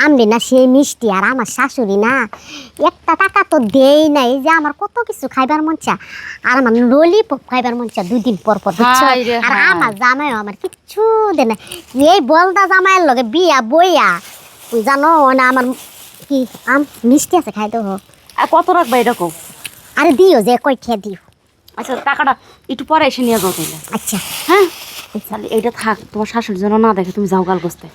আমরে না সেই মিষ্টি আর আমার শাশুড়ি না একটা টাকা তো দেই নাই যে আমার কত কিছু খাইবার মন চা আর আমার ললিপপ খাইবার মন চা 2 দিন পর পর বুঝছো? হায় রে আর হায়। আমার জামাইও আমার কিচ্ছু দে না এই বলদা জামাইয়ের লগে বিয়া বইয়া জানো না আমার কি আম মিষ্টি আছে খাই দেবো আর কত রাখবা এরকম? আরে দিও যে কই খেয়ে দিও আচ্ছা টাকাটা একটু পরে এসে নিয়ে যাও তাইলে। আচ্ছা হ্যাঁ তাহলে এইটা থাক, তোমার শাশুড়ি যেন না দেখে তুমি যাও কাল গোস্তে,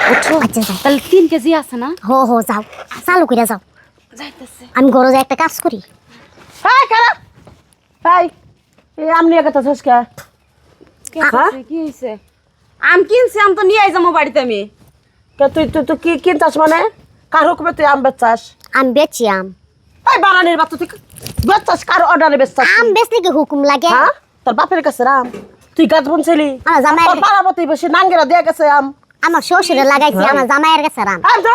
বুঝছো? আচ্ছা যাও তাহলে 3 কেজি আছে না? হো যাও চালু করে যাও যাইতেছে। আমি ঘরে যাই একটা কাজ করি হাই কারা হাই এই আমনি একটা ছসকা কি হইছে? আম কিনছি, আম তো নিয়ে আই যাবো বাড়িতে আমি। কে তুই তুই তুই কি কিনতাস মানে কার হুকুমে তুই আম বেচাস আমি বেচি আম এই বানানির বাচ্চা তুই বেচাস কার অর্ডারে বেচাস আম বেচলে কি হুকুম লাগে হ্যাঁ তোর বাপের কাছে রাম তুই গাছ বুনছিলি আমার জামাইয়ের তোর পাড়াপতি বেশি নাঙ্গেরা দিয়ে গেছে আম আমার শ্বশুরে লাগাইছি আমার জামাইয়ের কাছে আম আর তো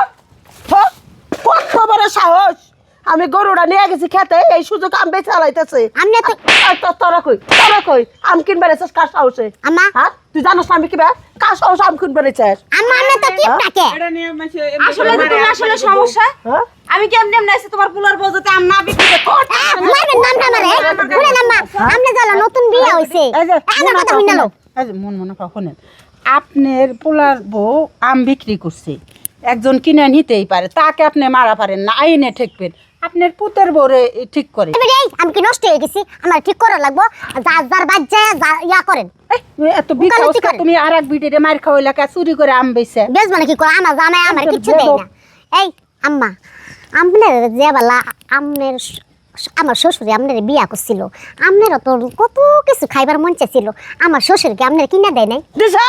কত বড় সাহস আমি গরুটা নিয়ে গেছি খেতে এই সুযোগ আম বেচে আলাইতেছে আমনে তো তোরা কই আম কিনবে রেছিস কার সাহসে আম্মা হ্যাঁ তুই জানোস না আমি কিবা কার সাহস আম কিনবে রেছিস আম্মা আমনে তো কি থাকে আসলে তো তুমি আসলে সমস্যা হ্যাঁ আমি কেমনে এমনি আইছি তোমার পুলার বউ যাতে আম না বিক্রি করতে। মারবেন নাম আমারে শুনেন আম্মা আমনে জানো নতুন বিয়ে হইছে এই যে আমার কথা মনে শুনালো এই যে মনে শোনেন আপনার পোলার বউ আম বিক্রি করছে, একজন কিনে নিতেই পারে, তাকে আপনি মারা পারেন না, আইনে ঠেকবেন। আপনার পুতের বউরে ঠিক করে এই আমি কি নষ্ট হয়ে গেছি আমার ঠিক করা লাগবো যার বাদ যায় ইয়া করেন এত বিকাশ উকালতি করেন। তুমি আর এক বিটিরে মার খাওয়াইলা কা চুরি করে আম বেচে বেশ মানে কি করে আমার জামাই আমার কিচ্ছু দেয় না এই আম্মা আমনের যে বেলা আমনের আমার শ্বশুরে আমনের বিয়া করছিল আমনেরও তো কত কিছু খাইবার মন চাইছিল আমার শ্বশুরকে আমনের কিনা দেয় নাই দিছে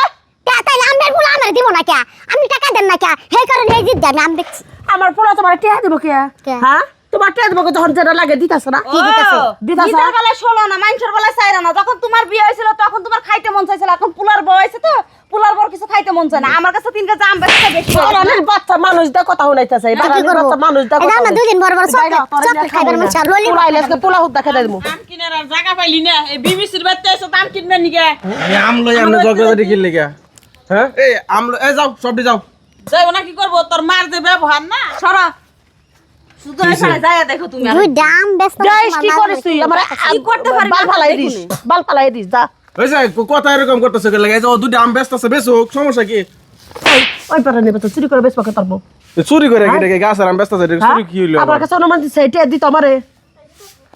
তাইলে আমনের বলে আমার দিব না কে আপনি টাকা দেন না কে হে কারণে এই জিদ দেন আমি দেখছি আমার পোলা তোমার টিয়া দিব কে কে? হ্যাঁ তোমার টিয়া দিব যখন যেটা লাগে দিতাছ না কি দিতাছে? দিতাছে? দিদার বেলায় 16 না, মানুষের বেলায় 4 না। যখন তোমার বিয়ে হয়েছিল তখন তোমার খাইতে মন চাইছিল, এখন পুলার বউ হয়েছে তো পুলার বউর কিছু খাইতে মন চায় না। আমার কাছে 3 কেজি আম বেচতে বেশি হয়ে গেছে না? বাড়ানির বাচ্চা মানুষ দা কথা শুনাইতাছে কি বাড়ানির করবো? বাচ্চা মানুষ দা এই কথা আমরা দুদিন বড় বড় চকলেট খাইবার মন চাই রোলি পুরা আইলে পোলা হুদ দেখা দেবো আম কিনার আর জায়গা পাইলি না এই বিবিসির বাড়িতে এসে আম কিনবেন নিকে এই আমলো আমনে জগদারি কিনলে কে হ্যাঁ এই আমলো এই যাও সবটি যাও যাইব না কি করবো তোর মার যে ব্যবহার না সরা শুধু এখানে যায় দেখো তুমি আর। দুই দাম ব্যস্ত যাইস কি করিস তুই আমার কি করতে পারি বাল না, ফালাই দেখুনি। দিস বাল ফালাই দিস যা ওই যে কথা এরকম করতেছে কে লাগে এই যে ও দুটো আম ব্যস্ত আছে বেশ হোক সমস্যা কি ওই বাড়ানির বাচ্চা চুরি করে বেশ পাকে পারবো এ চুরি করে কি রে গাছের আম ব্যস্ত আছে এটা চুরি কি হইলো আমার কাছে অনুমান দিছে এটা দিত আমারে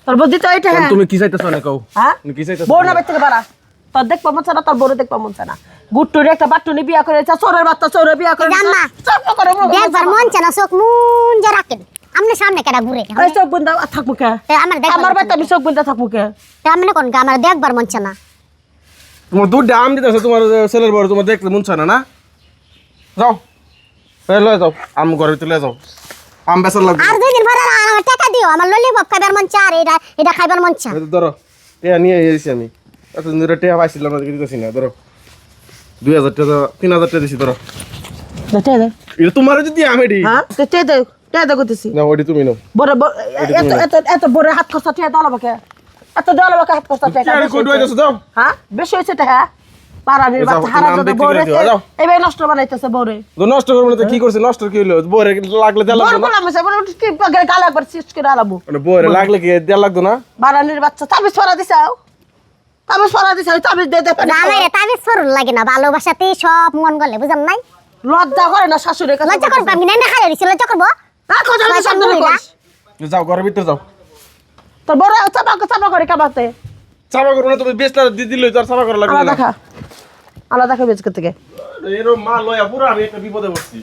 তোর বউ দিত এটা হ্যাঁ তুমি কি চাইতেছো না কও হ্যাঁ তুমি কি চাইতেছো বউ না বের থেকে বাড়া তোর দেখবা মন না তোর বউরে দেখবা মন না গুট্টুরি একটা বাট্টুনি বিয়া করেছে চোরের বাচ্চা চোরে বিয়া করে জাম্মা। চোখ করে দেখবার মন চায় না চোখ মুন যা রাখেন আমনে সামনে কেডা ঘুরে ওই চোখ বন্ধা থাকবো কে আমার দেখবার আমার বাচ্চা আমি চোখ বন্ধা থাকবো কে আমনে কোন আমার দেখবার মন চায় না তোমার দুটো আম দিতেছে তোমার ছেলের বড় তোমার দেখতে মন চায় না না যাও এই লয়ে যাও আম ঘরে তুলে যাও আম বেচার লাগবে আর 2 দিন পরে আমার টাকা দিও আমার ললিপপ খাইবার মন চায় আর এটা খাইবার মন চায় এই তো ধরো টিয়া নিয়ে এসেছি আমি এতদিন ধরে টিয়া পাইছিলাম না দিতেছি না ধরো 2000 টাকা 3000 টাকা দিছি ধরো দেখে দে এটা তোমার যদি আমি দি হ্যাঁ তে দে করতেছি না ওইটি তুমি নাও বড় এত এত এত বড় হাত খরচা টিয়া দাও আমাকে এত দাও আমাকে হাত খরচা টিয়া আরে কই দইতেছ দাও হ্যাঁ বেশি হয়েছে এটা হ্যাঁ পারানির যাও, বাচ্চা হারা তুমি আম দাদা বিক্রি বউরে করে দিও, যাও। এইবার নষ্ট বানাইতেছে বউরে তো নষ্ট করব না তো কি করছিস নষ্ট কি হইলো বরে লাগলে দেয়া বড় লাগতো না বড় আমি বড় কি গাল একবার শেষ করে আলাবো মানে বরে লাগলে কি দেয়া লাগতো না বারানির বাচ্চা তাবিজ ছড়া দিছাও তাবিজ দে দে পানি আমার তাবিজ ফরুল লাগে না ভালোবাসাতেই সব মন গলে বুঝাম নাই লজ্জা করে না শাশুড়ির কাছে লজ্জা করবো আমি না খাইয়ে দিছি লজ্জা করবো রাখো যাও লজ্জা সামনে করি না। করিস যাও ঘরের ভিতরে যাও তোর বড় চাপা করে কামাতে চাপা করো না তুমি বেচলা দিল তার চাপা করা লাগবে আলাদা না খা আলাদা খা বেচ থেকে এরো মা লয়া পুরো আমি একটা বিপদে পড়ছি